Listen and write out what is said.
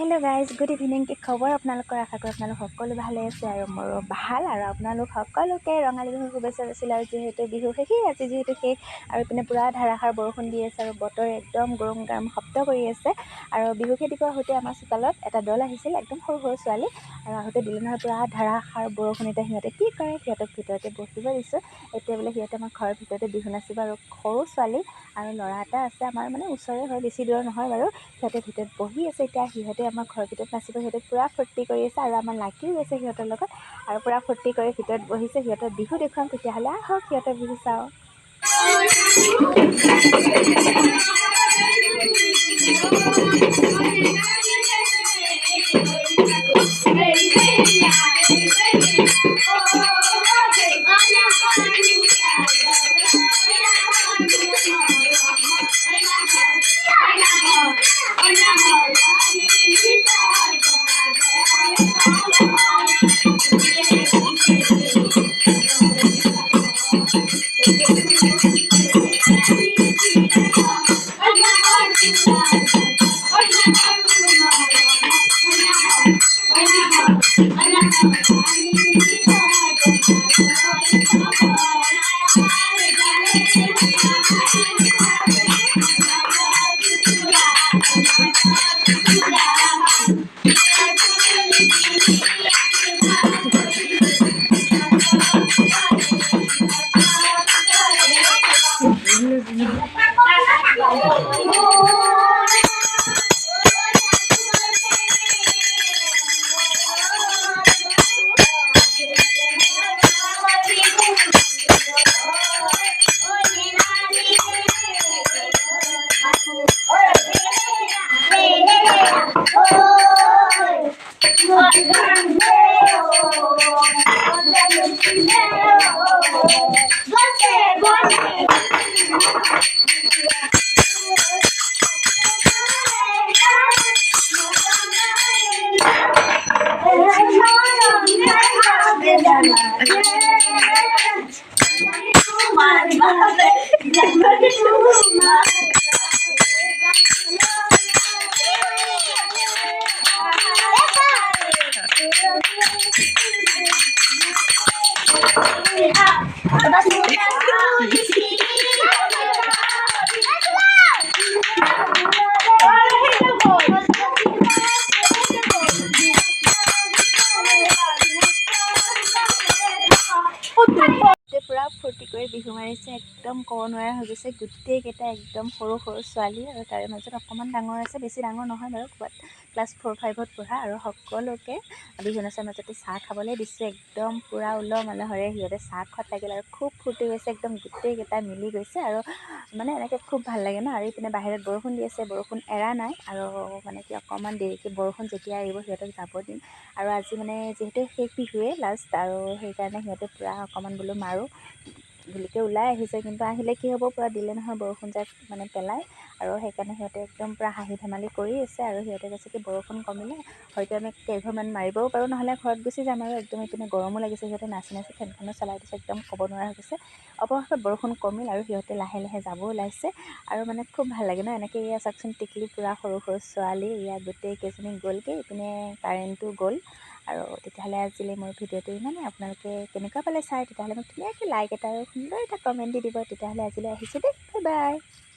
hello guys good इभिनिंग কি খবৰ আপোনালোকৰ আশা কৰোঁ আপোনালোক সকলো ভালে আছে আৰু মোৰো ভাল আৰু আপোনালোক সকলোকে ৰঙালী বিহুৰ শুভেচ্ছা দিছিল আৰু যিহেতু বিহু শেষেই আজি যিহেতু শেষ আৰু ইপিনে পুৰা ধাৰাসাৰ বৰষুণ দি আছে আৰু বতৰ একদম গৰম গৰম শব্দ কৰি আছে আৰু বিহু খেদিব আহোঁতে আমাৰ চোতালত এটা দল আহিছিল একদম সৰু সৰু ছোৱালী আৰু আহোঁতে দিলে নহয় পুৰা ধাৰাসাৰ বৰষুণ এতিয়া সিহঁতে কি কৰে সিহঁতক ভিতৰতে বহিব দিছোঁ এতিয়া বোলে সিহঁতে আমাৰ ঘৰৰ ভিতৰতে বিহু নাচিব আৰু সৰু ছোৱালী আৰু ল'ৰা এটা আছে আমাৰ মানে ওচৰৰে হয় বেছি দূৰৰ নহয় বাৰু সিহঁতে ভিতৰত বহি আছে এতিয়া সিহঁতে আমাৰ ঘৰৰ ভিতৰত নাচিব সিহঁতে পুৰা ফূৰ্তি কৰি আছে আৰু আমাৰ লাকিও গৈছে সিহঁতৰ লগত আৰু পুৰা ফূৰ্তি কৰি ভিতৰত বহিছে সিহঁতৰ বিহু দেখুৱাম তেতিয়াহ'লে আহক সিহঁতৰ বিহু চাওঁ পুৰা ফূৰ্তি কৰি বিহু মাৰিছে একদম ক'ব নোৱাৰা হৈ গৈছে গোটেইকেইটা একদম সৰু সৰু ছোৱালী আৰু তাৰে মাজত অকণমান ডাঙৰ আছে বেছি ডাঙৰ নহয় বাৰু ক'ৰবাত ক্লাছ 4-5ত পঢ়া আৰু সকলোকে বিহু নাচৰ মাজতে চাহ খাবলৈ দিছে একদম পূৰা উলহ মালহেৰে সিহঁতে চাহ খোৱাত লাগিল আৰু খুব ফূৰ্তি গৈছে একদম গোটেইকেইটা মিলি গৈছে আৰু মানে এনেকৈ খুব ভাল লাগে ন আৰু ইপিনে বাহিৰত বৰষুণ দি আছে বৰষুণ এৰা নাই আৰু মানে কি অকণমান দেৰিকৈ বৰষুণ যেতিয়া এৰিব সিহঁতক যাব দিম আৰু আজি মানে যিহেতু শেষ বিহুৱে লাষ্ট আৰু সেইকাৰণে সিহঁতে পূৰা অকণমান বোলো মাৰোঁ বুলিকে ওলাই আহিছে কিন্তু আহিলে কি হ'ব পূৰা দিলে নহয় বৰষুণ যাক মানে পেলাই আৰু সেইকাৰণে সিহঁতে একদম পূৰা হাঁহি ধেমালি কৰি আছে আৰু সিহঁতে কৈছে কি বৰষুণ কমিলে হয়তো আমি কেইঘৰমান মাৰিবও পাৰোঁ নহ'লে ঘৰত গুচি যাম আৰু একদম ইপিনে গৰমো লাগিছে সিহঁতে নাচি নাচি ফেনখনো চলাই দিছে একদম ক'ব নোৱাৰা হৈ গৈছে অৱশেষত বৰষুণ কমিল আৰু সিহঁতে লাহে লাহে যাব ওলাইছে আৰু মানে খুব ভাল লাগে ন এনেকৈ এয়া চাওকচোন টিকলি পূৰা সৰু সৰু ছোৱালী ইয়াত গোটেইকেইজনী গ'লগৈ ইপিনে কাৰেণ্টটো গ'ল আৰু তেতিয়াহ'লে আজিলৈ মোৰ ভিডিঅ'টো ইমানেই আপোনালোকে কেনেকুৱা পালে চাই তেতিয়াহ'লে মোক ধুনীয়াকৈ লাইক এটা আৰু সুন্দৰ এটা কমেণ্ট দি দিব তেতিয়াহ'লে আজিলৈ আহিছোঁ দেই বাই বাই